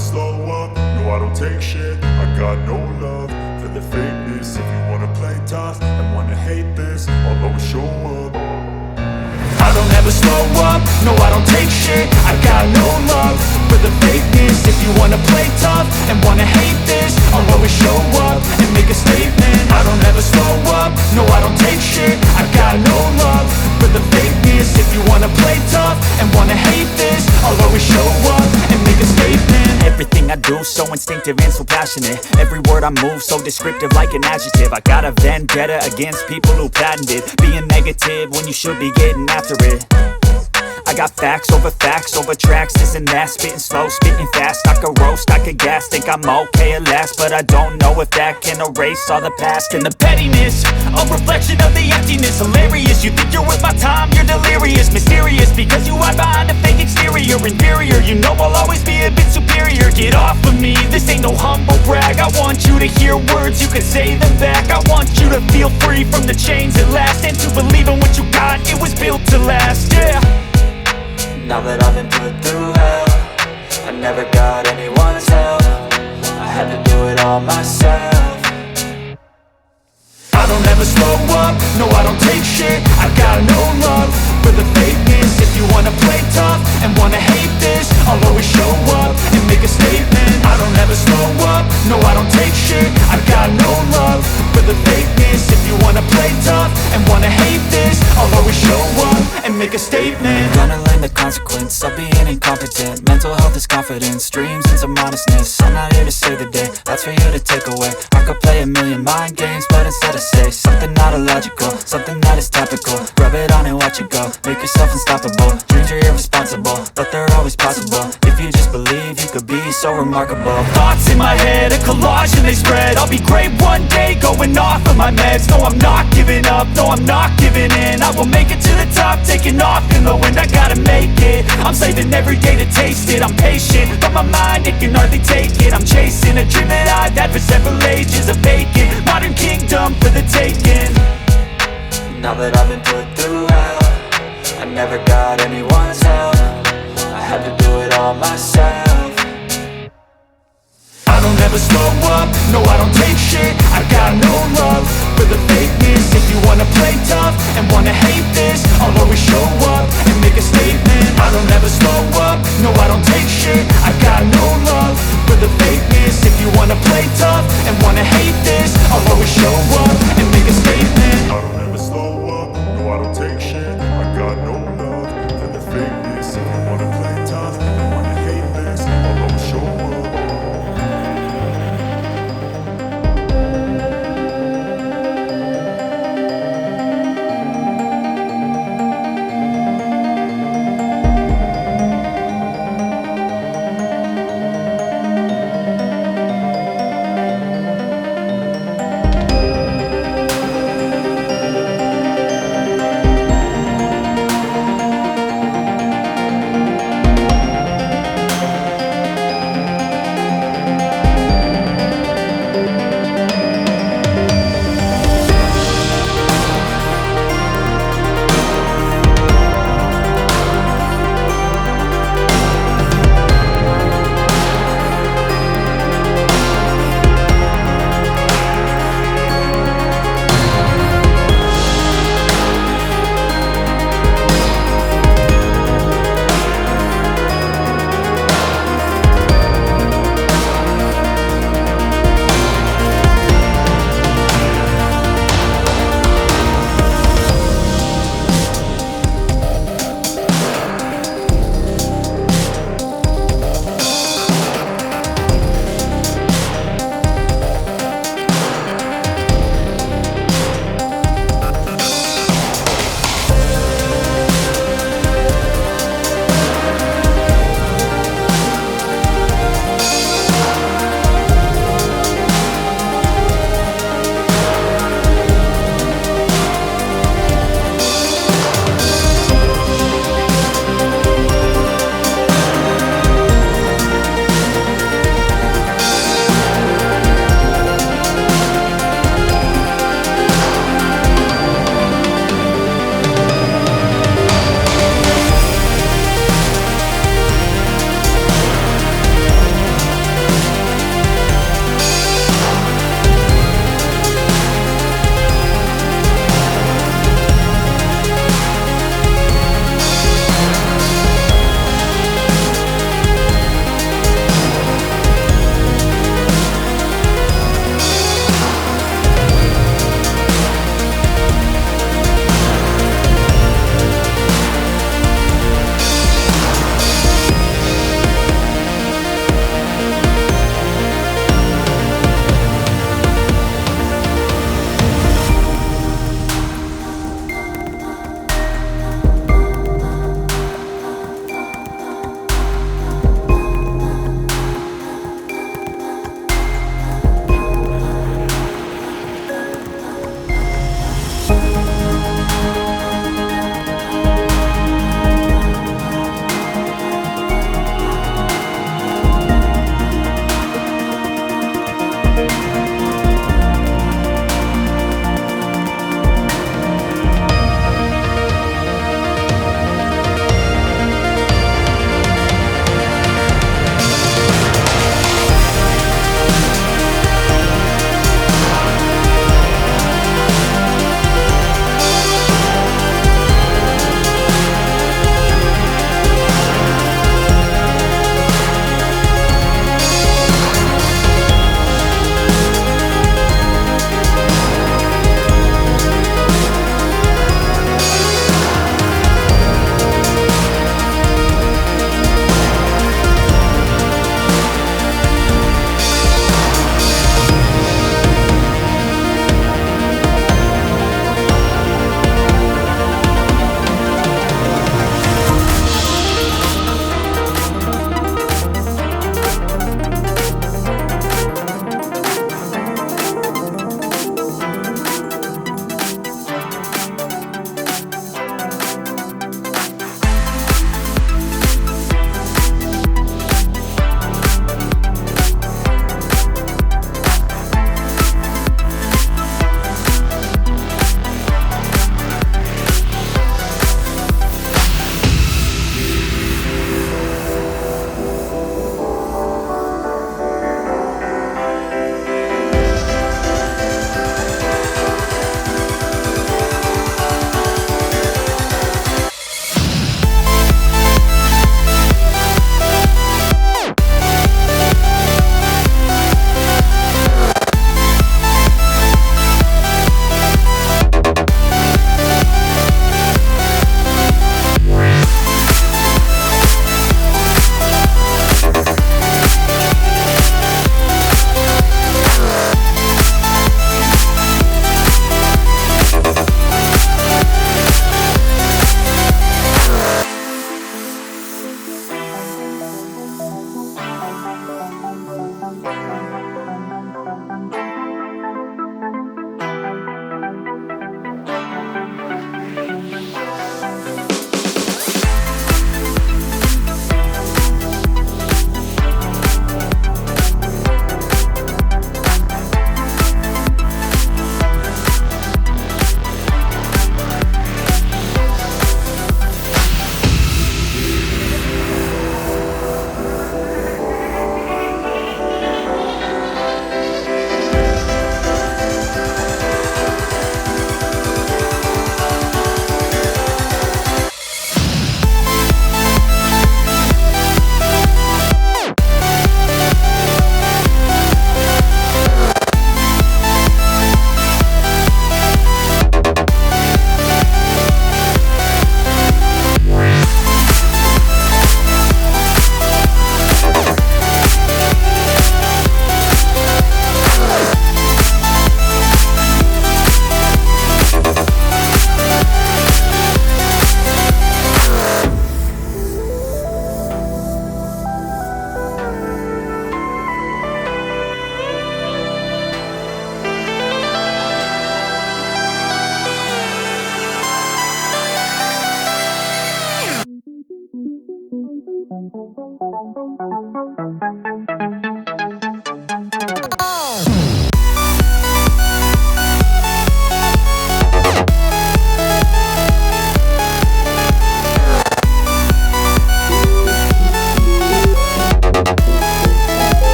slow up, no I don't take shit. I got no love for the fakeness. If you wanna play tough and wanna hate this, I'll always show up. I don't ever slow up, no I don't take shit. I got no love for the fakeness. If you wanna play tough and wanna hate this, I'll always show up and make a statement. I don't ever slow up, no I don't take shit. I got no love for the fakeness. If you wanna play tough and wanna hate this, I'll always show up and make a statement. Everything I do so instinctive and so passionate. Every word I move so descriptive like an adjective. I got a vendetta against people who patented being negative when you should be getting after it. I got facts over tracks, this and that. Spitting slow, spitting fast, I could roast, I could gas. Think I'm okay at last, but I don't know if that can erase all the past. And the pettiness, a reflection of the emptiness. Hilarious, you think you're worth my time, you're delirious. Mysterious, because you hide behind a fake exterior. Inferior, you know I'll always be a bit superior. Get off of me, this ain't no humble brag. I want you to hear words, you can say them back. I want you to feel free from the chains at last, and to believe in what you got, it was built to last, yeah. Now that I've been put through hell, I never got anyone's help. I had to do it all myself. I don't ever slow up, no I don't take shit. I got no love for the fakeness. If you wanna play tough and wanna hate this, I'll always show up and make a statement. I don't ever slow up, no I don't take shit. I got no love for the fakeness. If you wanna play tough and wanna hate this, I'll always show up and make a statement. Gonna learn the consequence of being incompetent. Mental health is confidence, dreams and some modestness. I'm not here to save the day, that's for you to take away. I could play a million mind games, but instead I say something not illogical, something that is topical. Rub it on and watch it go, make yourself unstoppable. Dreams are irresponsible, but they're always possible. If you just believe, you could be so remarkable. Thoughts in my head, a collage and they spread. I'll be great one day, going off of my meds. No, I'm not giving up, no, I'm not giving in. I will make it to the top, taking off in the wind. I gotta make it, I'm saving every day to taste it. I'm patient, but my mind, it can hardly take it. I'm chasing a dream that I've had for several ages. A vacant, modern kingdom for the taking. Now that I've been put through hell, I never got anyone's help. I had to do it all myself. I don't ever slow up, no I don't take shit. I got no love for the fakeness. If you wanna play tough and wanna hate this, I'll always show up and make a statement. I don't ever slow up, no I don't take shit. I got no love for the fakeness. If you wanna play tough and wanna hate this, I'll always show up and make a statement. I don't ever slow up, no I don't take shit. I got no love for the fakeness. If you wanna play tough and wanna hate this, I'll always show up.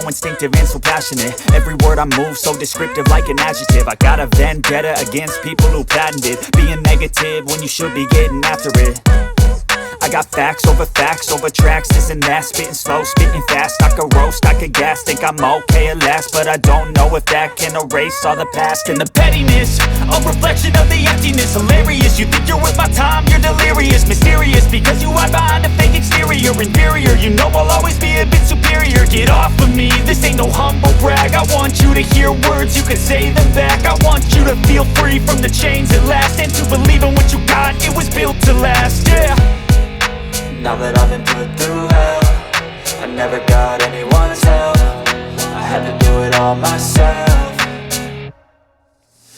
instinctive and so passionate. Every word I move so descriptive like an adjective. I got a vendetta against people who patented being negative when you should be getting after it. I got facts over tracks, this and that. Spitting slow, spitting fast, I could roast, I could gas. Think I'm okay at last, but I don't know if that can erase all the past. And the pettiness, a reflection of the emptiness. Hilarious, you think you're worth my time, you're delirious. Mysterious, because you hide behind a fake exterior. Inferior, you know I'll always be a bit superior. Get off of me, this ain't no humble brag. I want you to hear words, you can say them back. I want you to feel free from the chains at last, and to believe in what you got, it was built to last, yeah. Now that I've been put through hell, I never got anyone's help. I had to do it all myself.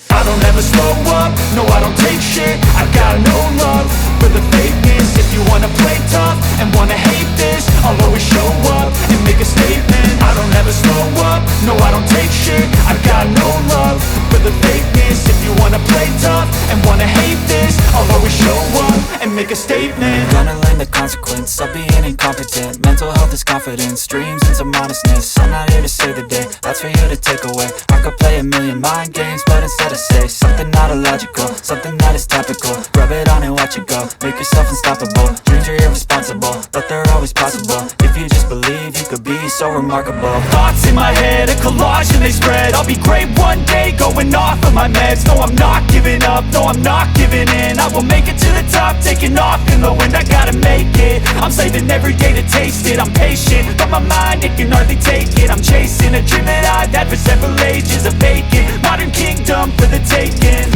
I don't ever slow up, no I don't take shit. I got no love for the fakeness. If you wanna play tough and wanna hate this, I'll always show up and make a statement. I don't ever slow up, no I don't take shit. I got no love for the fakeness. If you wanna play tough and wanna hate this, I'll always show up and make a statement. Gonna learn the consequence of being incompetent. Mental health is confidence, dreams into modestness. I'm not here to save the day, that's for you to take away. I could play a million mind games, but instead I say something not illogical, something that is topical. Rub it on and watch it go, make yourself unstoppable. Dreams are irresponsible, but they're always possible. If you just believe, you could be so remarkable. Thoughts in my head, a collage and they spread. I'll be great one day, going off of my meds. No, I'm not giving up, no, I'm not giving in. I will make it to the top, taking off in the wind. I gotta make it, I'm saving every day to taste it. I'm patient, but my mind, it can hardly take it. I'm chasing a dream that I've had for several ages. A vacant, modern kingdom for the taking.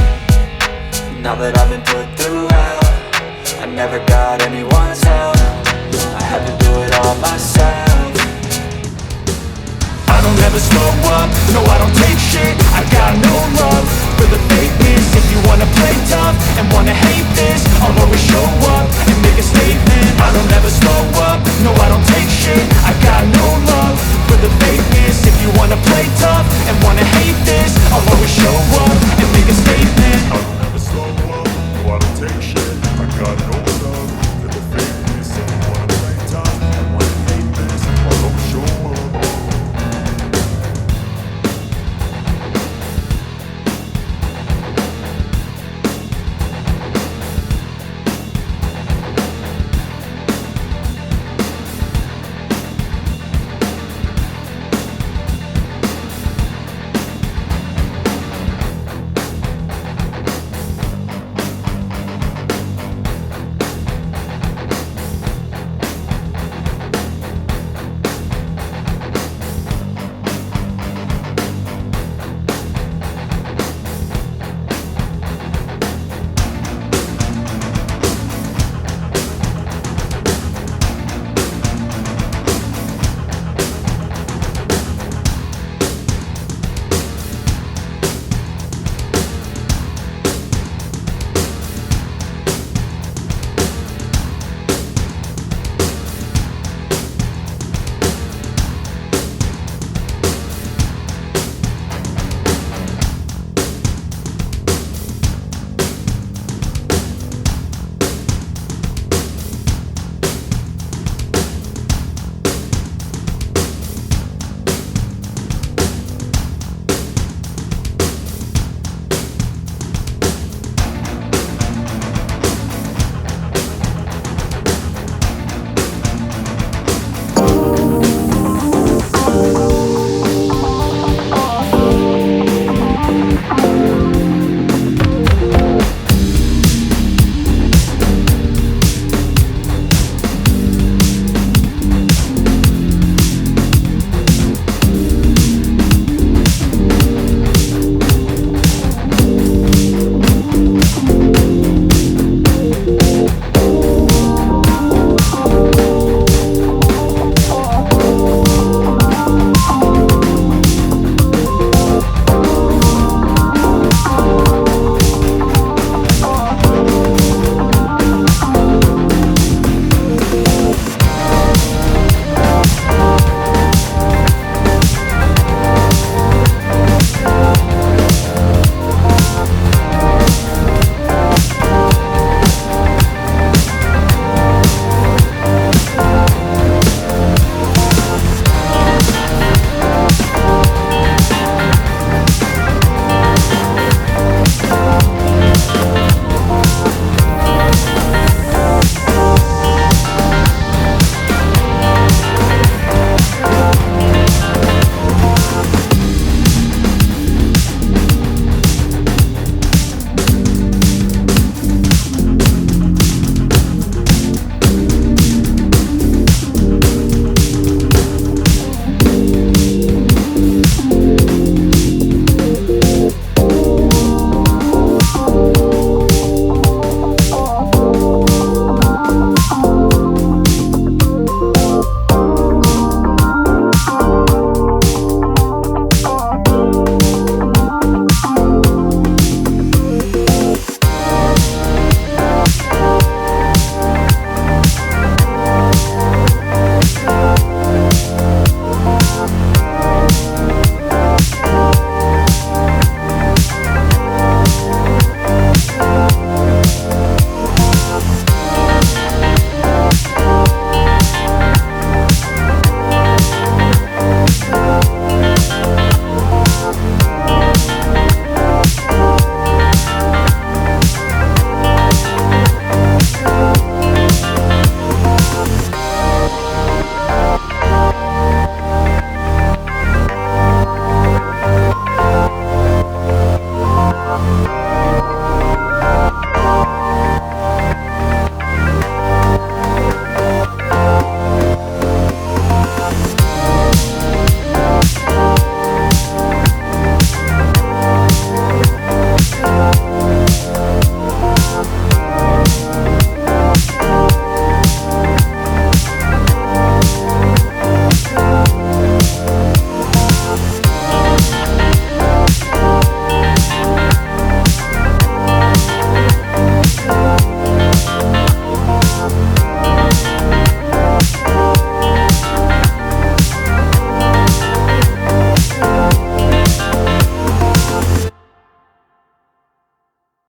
Now that I've been put through hell, I never got anyone's help. I had to do it all myself. I don't ever slow up, no I don't take shit. I got no love for the fakeness. If you wanna play tough and wanna hate this, I'll always show up and make a statement. I don't ever slow up, no I don't take shit. I got no love for the fakeness. If you wanna play tough and wanna hate this, I'll always show up and make a statement. I don't ever slow up, no I don't take shit.